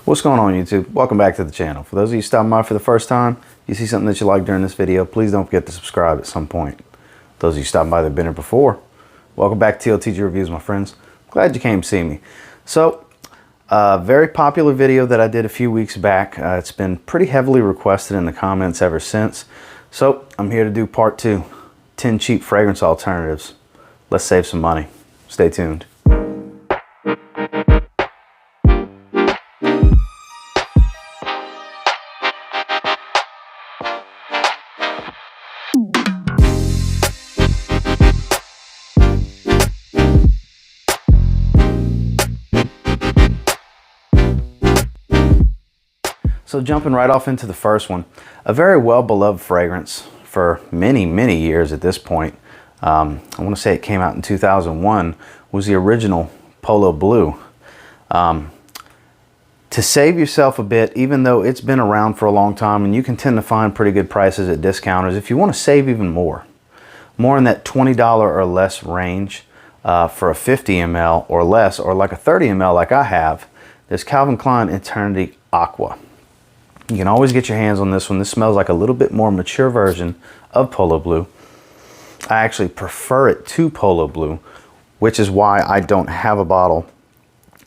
What's going on, YouTube? Welcome back to the channel. For those of you stopping by for the first time, you see something that you like during this video, please don't forget to subscribe at some point. Those of you stopping by that have been here before, welcome back to TLTG Reviews, my friends. Glad you came to see me. So, very popular video that I did a few weeks back. It's been pretty heavily requested in the comments ever since. So, I'm here to do part 2, 10 cheap fragrance alternatives. Let's save some money. Stay tuned. So jumping right off into the first one, a very well-beloved fragrance for many, many years at this point. I want to say it came out in 2001, was the original Polo Blue. To save yourself a bit, even though it's been around for a long time and you can tend to find pretty good prices at discounters, if you want to save even more in that $20 or less range for a 50 ml or less, or like a 30 ml like I have, there's Calvin Klein Eternity Aqua. You can always get your hands on this one. This smells like a little bit more mature version of Polo Blue. I actually prefer it to Polo Blue, which is why I don't have a bottle,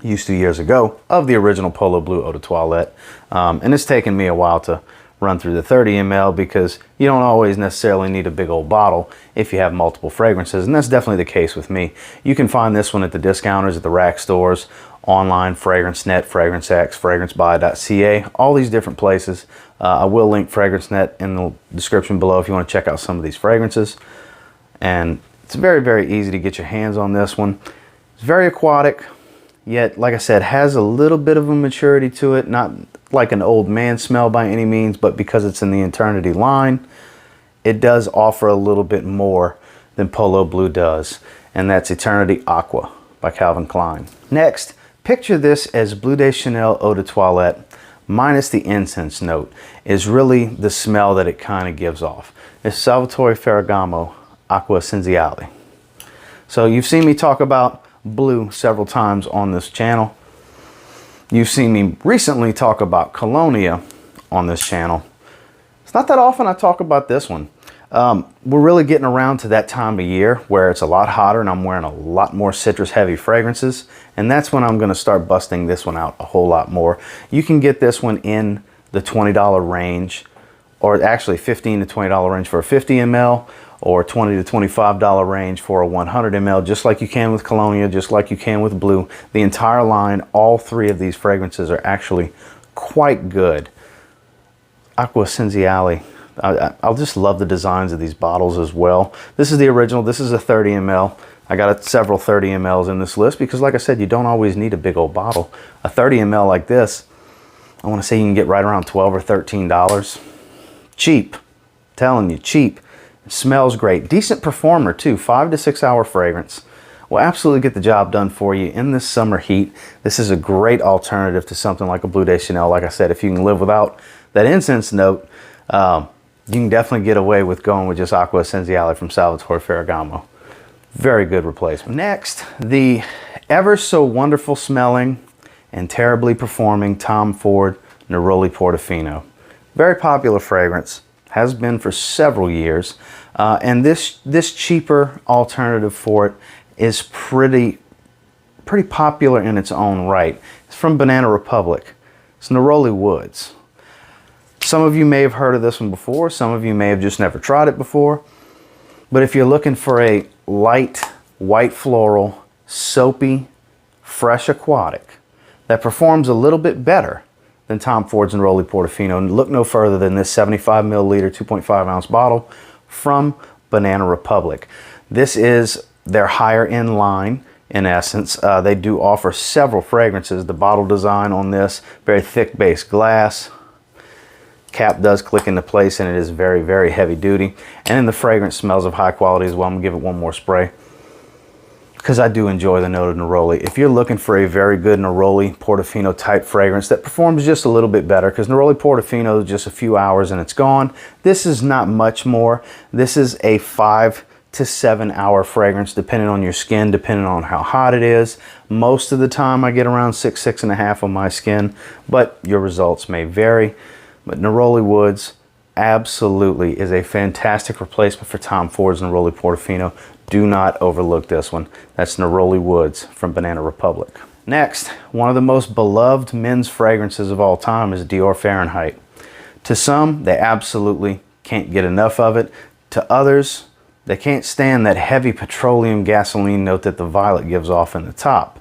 used to years ago, of the original Polo Blue Eau de Toilette. And it's taken me a while to run through the 30 ml because you don't always necessarily need a big old bottle if you have multiple fragrances, and that's definitely the case with me. You can find this one at the discounters, at the rack stores, online, FragranceNet, FragranceX, FragranceBuy.ca, all these different places. I will link FragranceNet in the description below if you want to check out some of these fragrances. And it's very, very easy to get your hands on this one. It's very aquatic, yet, like I said, has a little bit of a maturity to it. Not like an old man smell by any means, but because it's in the Eternity line, it does offer a little bit more than Polo Blue does. And that's Eternity Aqua by Calvin Klein. Next, picture this as Bleu de Chanel Eau de Toilette minus the incense note is really the smell that it kind of gives off. It's Salvatore Ferragamo Aqua Essenziale. So you've seen me talk about blue several times on this channel. You've seen me recently talk about Cologne on this channel. It's not that often I talk about this one. We're really getting around to that time of year where it's a lot hotter and I'm wearing a lot more citrus heavy fragrances, and that's when I'm going to start busting this one out a whole lot more. You can get this one in the $20 range, or actually $15 to $20 range for a 50 ml, or $20 to $25 range for a 100 ml, just like you can with Cologne, just like you can with Blue. The entire line, all three of these fragrances are actually quite good. Aqua Essenziale, I'll just love the designs of these bottles as well. This is the original. This is a 30 ml. I got several 30 mls in this list because, like I said, you don't always need a big old bottle. A 30 ml like this, I want to say you can get right around $12 or $13. Cheap. I'm telling you, cheap. It smells great. Decent performer too. 5 to 6 hour fragrance. Will absolutely get the job done for you in this summer heat. This is a great alternative to something like a Bleu de Chanel. Like I said, if you can live without that incense note, you can definitely get away with going with just Aqua Essenziale from Salvatore Ferragamo. Very good replacement. Next, the ever so wonderful smelling and terribly performing Tom Ford Neroli Portofino. Very popular fragrance, has been for several years, and this cheaper alternative for it is pretty popular in its own right. It's from Banana Republic. It's Neroli Woods. Some of you may have heard of this one before, some of you may have just never tried it before, but if you're looking for a light, white floral, soapy, fresh aquatic that performs a little bit better than Tom Ford's Neroli Portofino, look no further than this 75 milliliter, 2.5 ounce bottle from Banana Republic. This is their higher end line. In essence, they do offer several fragrances. The bottle design on this, very thick base glass. Cap does click into place and it is very, very heavy duty. And then the fragrance smells of high quality as well. I'm gonna give it one more spray because I do enjoy the note of Neroli. If you're looking for a very good Neroli Portofino type fragrance that performs just a little bit better, because Neroli Portofino is just a few hours and it's gone. This is not much more. This is a 5 to 7 hour fragrance, depending on your skin, depending on how hot it is. Most of the time I get around 6.5 on my skin, but your results may vary. But Neroli Woods absolutely is a fantastic replacement for Tom Ford's Neroli Portofino. Do not overlook this one. That's Neroli Woods from Banana Republic. Next, one of the most beloved men's fragrances of all time is Dior Fahrenheit. To some, they absolutely can't get enough of it. To others, they can't stand that heavy petroleum gasoline note that the violet gives off in the top.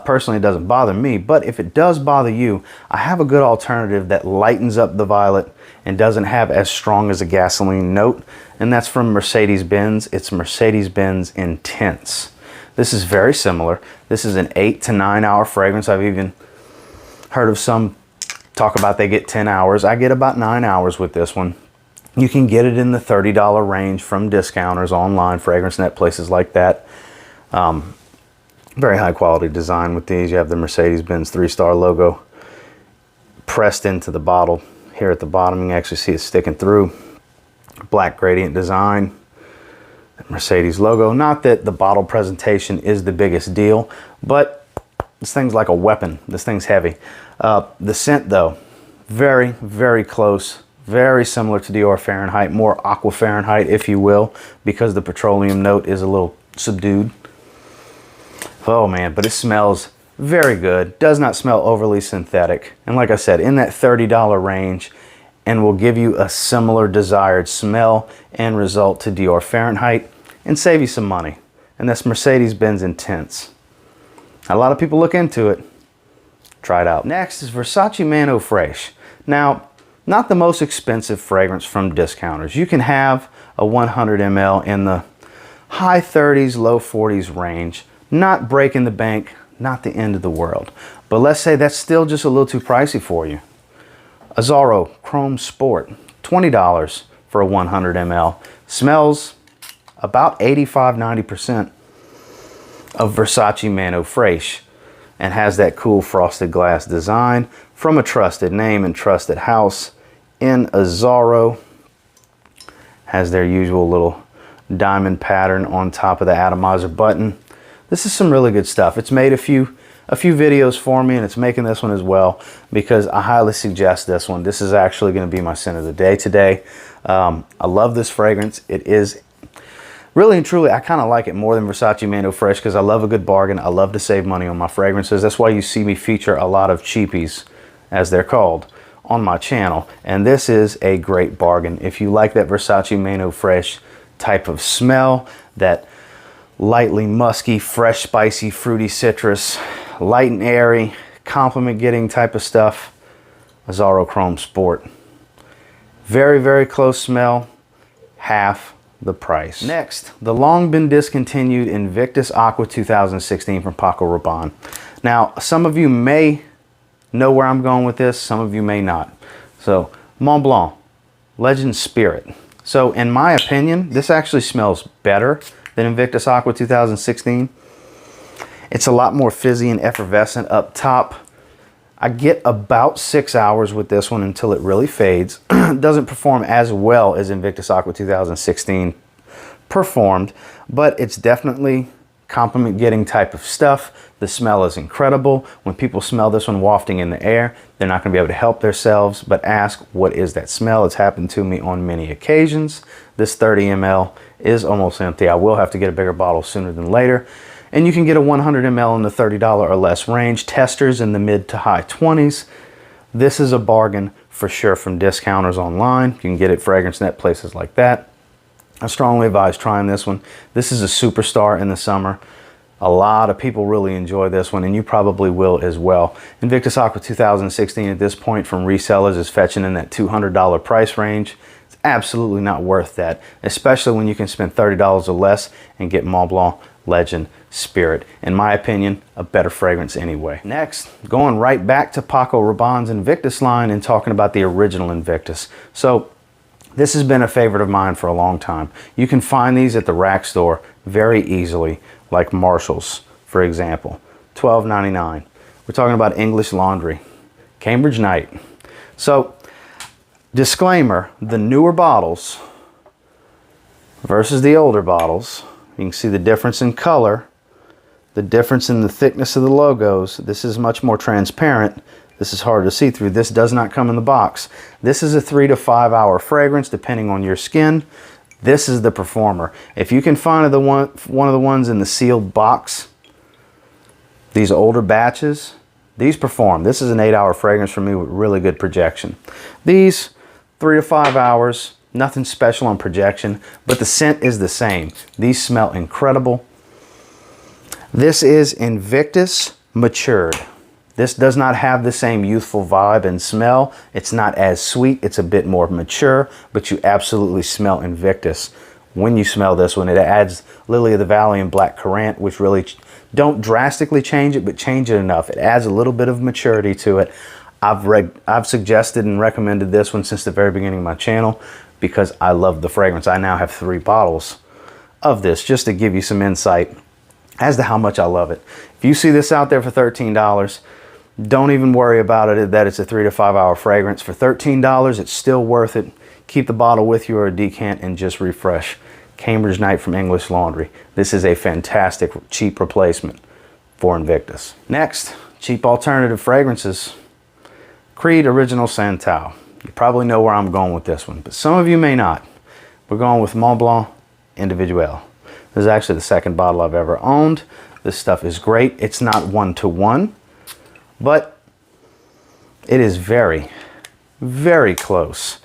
Personally, it doesn't bother me, but if it does bother you, I have a good alternative that lightens up the violet and doesn't have as strong as a gasoline note, and that's from Mercedes-Benz. It's Mercedes-Benz Intense. This is very similar. This is an 8 to 9 hour fragrance. I've even heard of some talk about they get 10 hours. I get about 9 hours with this one. You can get it in the $30 range from discounters, online, fragrance net, places like that. Very high quality design with these. You have the Mercedes-Benz 3-star logo pressed into the bottle. Here at the bottom, you can actually see it sticking through. Black gradient design. Mercedes logo. Not that the bottle presentation is the biggest deal, but this thing's like a weapon. This thing's heavy. The scent though, very, very close. Very similar to Dior Fahrenheit, more Aqua Fahrenheit, if you will, because the petroleum note is a little subdued. Oh man, but it smells very good. Does not smell overly synthetic. And like I said, in that $30 range, and will give you a similar desired smell and result to Dior Fahrenheit and save you some money. And that's Mercedes-Benz Intense. A lot of people look into it. Try it out. Next is Versace Man Eau Fraiche. Now, not the most expensive fragrance from discounters. You can have a 100 ml in the high 30s, low 40s range. Not breaking the bank, not the end of the world. But let's say that's still just a little too pricey for you. Azzaro Chrome Sport, $20 for a 100 ml. Smells about 85–90% of Versace Man Eau Fraiche and has that cool frosted glass design from a trusted name and trusted house in Azzaro. Has their usual little diamond pattern on top of the atomizer button. This is some really good stuff. It's made a few videos for me, and it's making this one as well because I highly suggest this one. This is actually going to be my scent of the day today. I love this fragrance. It is really and truly, I kind of like it more than Versace Man Eau Fraiche because I love a good bargain. I love to save money on my fragrances. That's why you see me feature a lot of cheapies, as they're called, on my channel. And this is a great bargain. If you like that Versace Man Eau Fraiche type of smell, that lightly musky, fresh, spicy, fruity citrus, light and airy, compliment getting type of stuff, Azzaro Chrome Sport. Very, very close smell, half the price. Next, the long been discontinued Invictus Aqua 2016 from Paco Rabanne. Now, some of you may know where I'm going with this, some of you may not. So, Mont Blanc, Legend Spirit. So, in my opinion, this actually smells better than Invictus Aqua 2016. It's a lot more fizzy and effervescent up top. I get about 6 hours with this one until it really fades. Doesn't perform as well as Invictus Aqua 2016 performed, but it's definitely compliment getting type of stuff. The smell is incredible. When people smell this one wafting in the air, they're not going to be able to help themselves but ask, what is that smell? It's happened to me on many occasions. This 30 ml is almost empty. I will have to get a bigger bottle sooner than later. And you can get a 100 ml in the $30 or less range. Testers in the mid to high 20s. This is a bargain for sure from discounters online. You can get it fragrance net, places like that. I strongly advise trying this one. This is a superstar in the summer. A lot of people really enjoy this one, and you probably will as well. Invictus Aqua 2016 at this point from resellers is fetching in that $200 price range. It's absolutely not worth that, especially when you can spend $30 or less and get Mont Blanc Legend Spirit. In my opinion, a better fragrance anyway. Next, going right back to Paco Rabanne's Invictus line and talking about the original Invictus. So this has been a favorite of mine for a long time. You can find these at the rack store very easily, like Marshall's, for example. $12.99. We're talking about English Laundry, Cambridge Night. So, disclaimer, the newer bottles versus the older bottles. You can see the difference in color, the difference in the thickness of the logos. This is much more transparent. This is harder to see through. This does not come in the box. This is a 3 to 5 hour fragrance depending on your skin. This is the performer. If you can find one of the ones in the sealed box, these older batches, these perform. This is an 8 hour fragrance for me with really good projection. These 3 to 5 hours, nothing special on projection, but the scent is the same. These smell incredible. This is Invictus matured. This does not have the same youthful vibe and smell. It's not as sweet. It's a bit more mature, but you absolutely smell Invictus. When you smell this one, it adds Lily of the Valley and Black Currant, which really don't drastically change it, but change it enough. It adds a little bit of maturity to it. I've suggested and recommended this one since the very beginning of my channel because I love the fragrance. I now have 3 bottles of this just to give you some insight as to how much I love it. If you see this out there for $13, don't even worry about it that it's a 3 to 5 hour fragrance. For $13, it's still worth it. Keep the bottle with you or a decant and just refresh. Cambridge Night from English Laundry. This is a fantastic cheap replacement for Invictus. Next, cheap alternative fragrances. Creed Original Santal. You probably know where I'm going with this one, but some of you may not. We're going with Mont Blanc Individuel. This is actually the 2nd bottle I've ever owned. This stuff is great. It's not 1-to-1, but it is very, very close.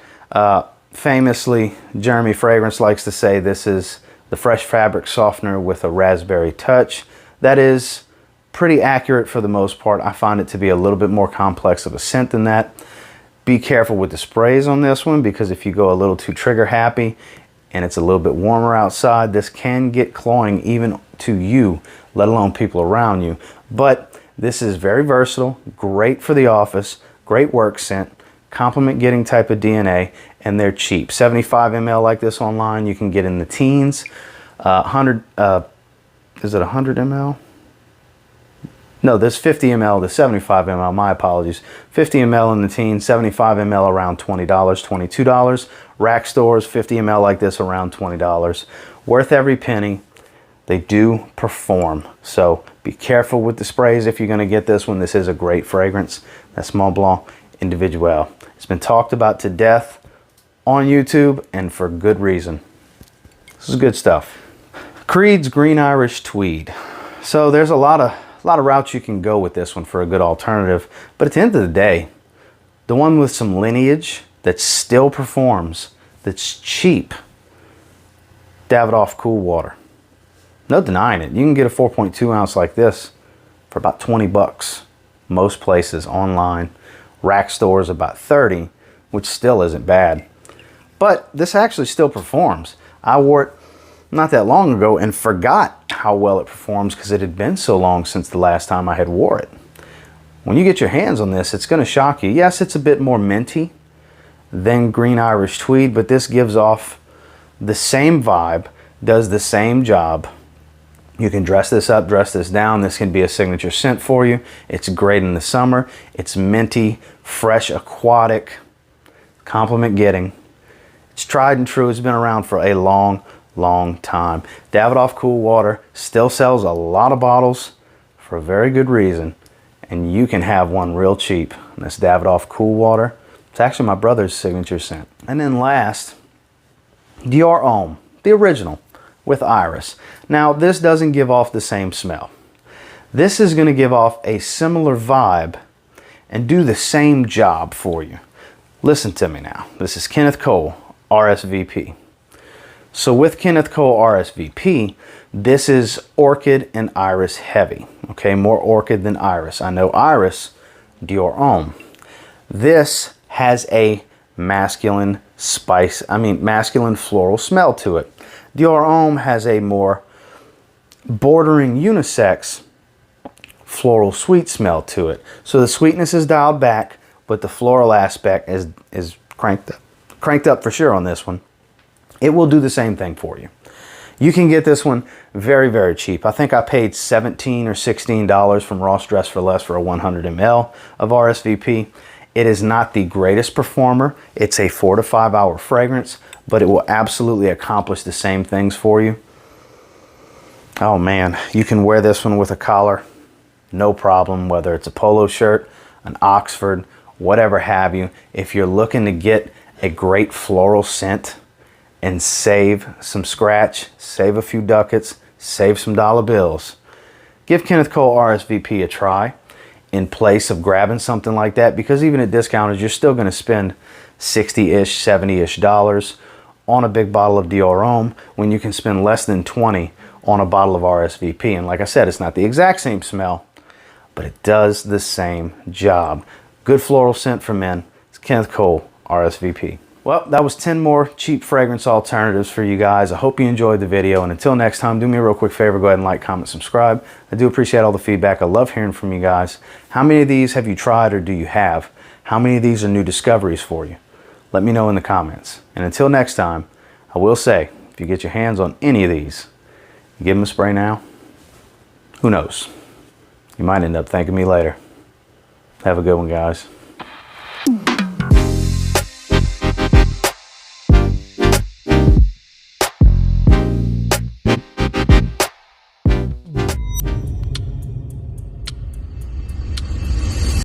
Famously, Jeremy Fragrance likes to say this is the fresh fabric softener with a raspberry touch. That is pretty accurate for the most part. I find it to be a little bit more complex of a scent than that. Be careful with the sprays on this one because if you go a little too trigger happy and it's a little bit warmer outside, this can get cloying even to you, let alone people around you. But this is very versatile, great for the office, great work scent, compliment getting type of DNA, and they're cheap. 75 ml like this online, you can get in the teens. Is it 100 ml? No, there's 50 ml, the 75 ml, my apologies. 50 ml in the teens, 75 ml around $20, $22. Rack stores, 50 ml like this around $20. Worth every penny. They do perform. So be careful with the sprays if you're gonna get this one. This is a great fragrance. That's Mont Blanc Individuel. It's been talked about to death on YouTube and for good reason. This is good stuff. Creed's Green Irish Tweed. So there's a lot of routes you can go with this one for a good alternative, but at the end of the day, the one with some lineage that still performs, that's cheap, Davidoff Cool Water. No denying it. You can get a 4.2 ounce like this for about 20 bucks. Most places online. Rack stores about 30, which still isn't bad. But this actually still performs. I wore it not that long ago and forgot how well it performs because it had been so long since the last time I had wore it. When you get your hands on this, it's going to shock you. Yes, it's a bit more minty than Green Irish Tweed, but this gives off the same vibe, does the same job. You can dress this up, dress this down. This can be a signature scent for you. It's great in the summer. It's minty, fresh, aquatic, compliment getting. It's tried and true. It's been around for a long time. Davidoff Cool Water still sells a lot of bottles for a very good reason, and you can have one real cheap. And that's Davidoff Cool Water. It's actually my brother's signature scent. And then last, Dior Homme, the original with Iris. Now this doesn't give off the same smell. This is going to give off a similar vibe and do the same job for you. Listen to me now. This is Kenneth Cole RSVP. So with Kenneth Cole RSVP, this is orchid and iris heavy. Okay, more orchid than iris. I know iris, Dior Homme. This has a masculine masculine floral smell to it. Dior Homme has a more bordering unisex floral sweet smell to it. So the sweetness is dialed back, but the floral aspect is cranked up for sure on this one. It will do the same thing for you. You can get this one very, very cheap. I think I paid $17 or $16 from Ross Dress for Less for a 100 ml of RSVP. It is not the greatest performer. It's a 4 to 5 hour fragrance, but it will absolutely accomplish the same things for you. Oh man, you can wear this one with a collar, no problem, whether it's a polo shirt, an Oxford, whatever have you. If you're looking to get a great floral scent and save some scratch, save a few ducats, save some dollar bills, give Kenneth Cole RSVP a try in place of grabbing something like that, because even at discounters, you're still going to spend 60-ish, 70-ish dollars on a big bottle of Dior Homme when you can spend less than 20 on a bottle of RSVP. And like I said, it's not the exact same smell, but it does the same job. Good floral scent for men. It's Kenneth Cole RSVP. Well, that was 10 more cheap fragrance alternatives for you guys. I hope you enjoyed the video, and until next time, do me a real quick favor, go ahead and like, comment, subscribe. I do appreciate all the feedback. I love hearing from you guys. How many of these have you tried or do you have? How many of these are new discoveries for you? Let me know in the comments. And until next time, I will say, if you get your hands on any of these, you give them a spray now, who knows? You might end up thanking me later. Have a good one, guys.